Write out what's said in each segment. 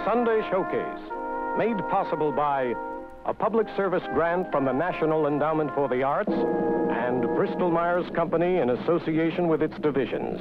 Sunday Showcase, made possible by a public service grant from the National Endowment for the Arts and Bristol-Myers Company in association with its divisions.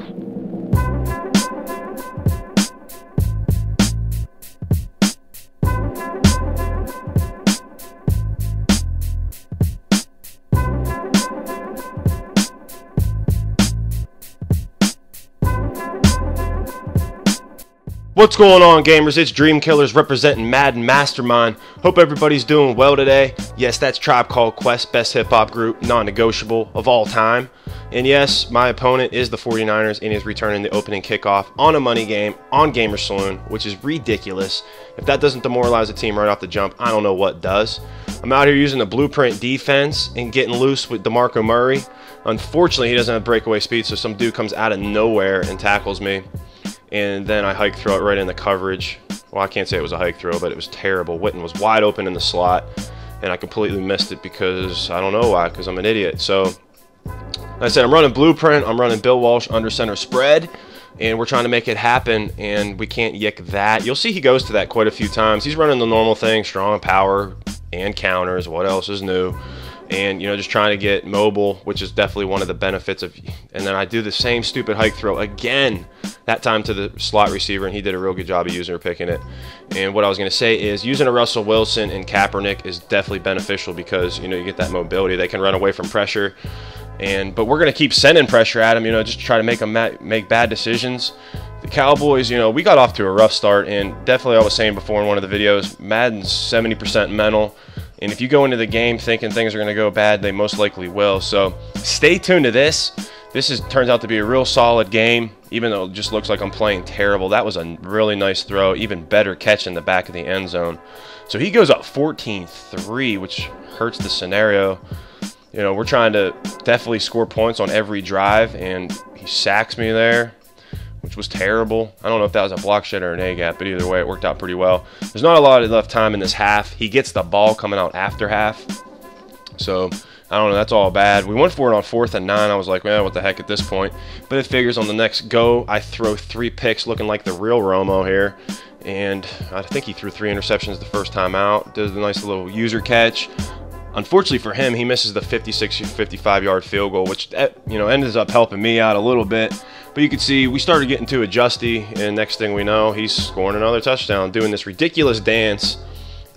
What's going on, gamers? It's Dreamkillas representing Madden Mastermind. Hope everybody's doing well today. Yes, that's Tribe Called Quest, best hip-hop group, non-negotiable of all time. And yes, my opponent is the 49ers and is returning the opening kickoff on a money game on Gamer Saloon, which is ridiculous. If that doesn't demoralize the team right off the jump, I don't know what does. I'm out here using the blueprint defense and getting loose with DeMarco Murray. Unfortunately, he doesn't have breakaway speed, so some dude comes out of nowhere and tackles me. And then I hike throw it right in the coverage. Well, I can't say it was a hike throw, but it was terrible. Witten was wide open in the slot, and I completely missed it because I don't know why, because I'm an idiot. So, like I said, I'm running blueprint. I'm running Bill Walsh under center spread, and we're trying to make it happen, and we can't yick that. You'll see he goes to that quite a few times. He's running the normal thing, strong power and counters. What else is new? And, you know, just trying to get mobile, which is definitely one of the benefits of. And then I do the same stupid hike throw again, that time to the slot receiver, and he did a real good job of user picking it. And what I was going to say is using a Russell Wilson and Kaepernick is definitely beneficial because, you know, you get that mobility. They can run away from pressure. But we're going to keep sending pressure at them, you know, just to try to make them make bad decisions. The Cowboys, you know, we got off to a rough start, and definitely I was saying before in one of the videos, Madden's 70% mental. And if you go into the game thinking things are going to go bad, they most likely will. So stay tuned to this. This turns out to be a real solid game, even though it just looks like I'm playing terrible. That was a really nice throw, even better catch in the back of the end zone. So he goes up 14-3, which hurts the scenario. You know, we're trying to definitely score points on every drive, and he sacks me there, which was terrible. I don't know if that was a block shed or an A-gap, but either way, it worked out pretty well. There's not a lot of left time in this half. He gets the ball coming out after half. So, I don't know, that's all bad. We went for it on 4th and 9. I was like, man, what the heck at this point? But it figures on the next go, I throw 3 picks looking like the real Romo here. And I think he threw 3 interceptions the first time out. Does a nice little user catch. Unfortunately for him, he misses the 55-yard field goal, which, you know, ends up helping me out a little bit. But you can see we started getting to adjusty, and next thing we know, he's scoring another touchdown, doing this ridiculous dance.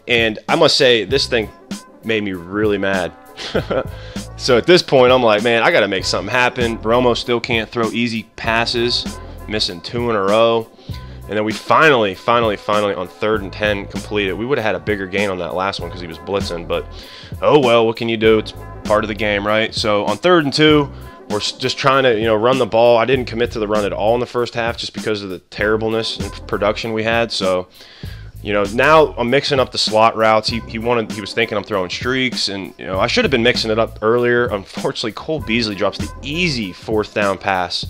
And I must say, this thing made me really mad. So at this point, I'm like, man, I got to make something happen. Romo still can't throw easy passes, missing 2 in a row. And then we finally on 3rd and 10 completed. We would have had a bigger gain on that last one because he was blitzing. But, oh, well, what can you do? It's part of the game, right? So on 3rd and 2, we're just trying to, you know, run the ball. I didn't commit to the run at all in the first half just because of the terribleness and production we had. So, you know, now I'm mixing up the slot routes. He was thinking I'm throwing streaks, and, you know, I should have been mixing it up earlier. Unfortunately, Cole Beasley drops the easy 4th down pass.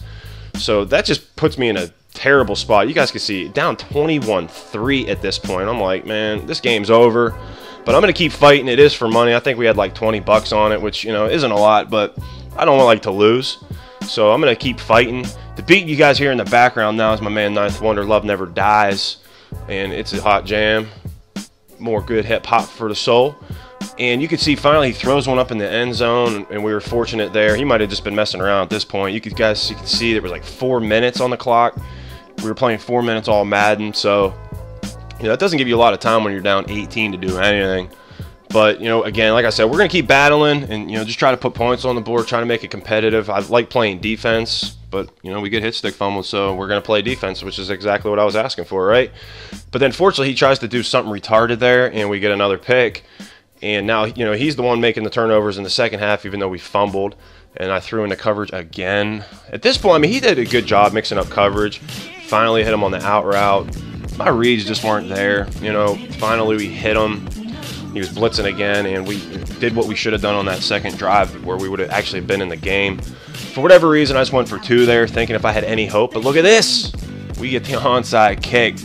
So that just puts me in a terrible spot. You guys can see down 21-3 at this point. I'm like, man, this game's over. But I'm going to keep fighting. It is for money. I think we had like 20 bucks on it, which, you know, isn't a lot, but I don't like to lose. So I'm going to keep fighting. The beat you guys hear in the background now is my man Ninth Wonder, Love Never Dies. And it's a hot jam. More good hip hop for the soul. And you can see finally he throws one up in the end zone, and we were fortunate there. He might have just been messing around at this point. You can see there was like 4 minutes on the clock. We were playing 4 minutes all Madden, so, you know, that doesn't give you a lot of time when you're down 18 to do anything. But, you know, again, like I said, we're going to keep battling and, you know, just try to put points on the board, trying to make it competitive. I like playing defense, but, you know, we get hit stick fumbled, so we're going to play defense, which is exactly what I was asking for, right? But then, fortunately, he tries to do something retarded there, and we get another pick. And now, you know, he's the one making the turnovers in the second half, even though we fumbled. And I threw into coverage again. At this point, I mean, he did a good job mixing up coverage. Finally hit him on the out route. My reads just weren't there. You know, finally we hit him. He was blitzing again, and we did what we should have done on that second drive where we would have actually been in the game. For whatever reason, I just went for 2 there, thinking if I had any hope. But look at this. We get the onside kick.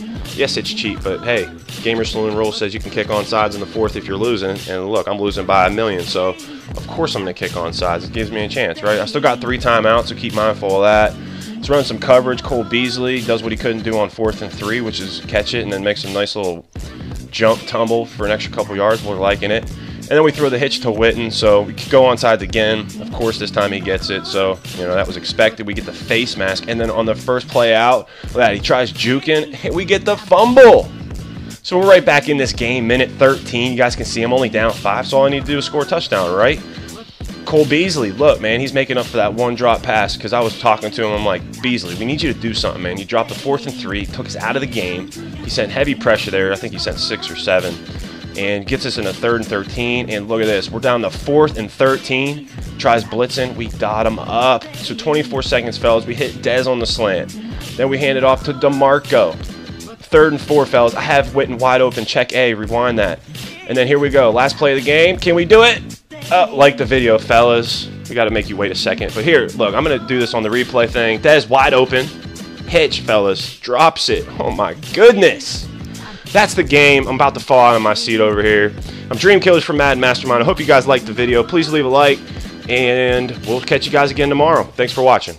Yes, it's cheap, but hey, Gamer Saloon rule says you can kick on sides in the fourth if you're losing. And look, I'm losing by 1,000,000, so of course I'm going to kick on sides. It gives me a chance, right? I still got 3 timeouts, so keep mindful of that. Let's run some coverage. Cole Beasley does what he couldn't do on 4th and 3, which is catch it and then make some nice little jump tumble for an extra couple yards. We're liking it. And then we throw the hitch to Witten, so we could go on sides again. Of course, this time he gets it, so you know that was expected. We get the face mask, and then on the first play out, look at that, he tries juking, and we get the fumble. So we're right back in this game, minute 13. You guys can see I'm only down 5, so all I need to do is score a touchdown, right? Cole Beasley, look, man, he's making up for that one drop pass because I was talking to him. I'm like, Beasley, we need you to do something, man. You dropped the 4th and 3, took us out of the game. He sent heavy pressure there. I think he sent 6 or 7. And gets us in a 3rd and 13, and look at this. We're down to 4th and 13. Tries blitzing. We dot him up. So 24 seconds, fellas. We hit Dez on the slant. Then we hand it off to DeMarco. 3rd and 4, fellas. I have Witten wide open. Check A. Rewind that. And then here we go. Last play of the game. Can we do it? Like the video, fellas. We got to make you wait a second. But here, look. I'm going to do this on the replay thing. Dez wide open. Hitch, fellas. Drops it. Oh, my goodness. That's the game. I'm about to fall out of my seat over here. I'm Dreamkillas from Madden Mastermind. I hope you guys liked the video. Please leave a like, and we'll catch you guys again tomorrow. Thanks for watching.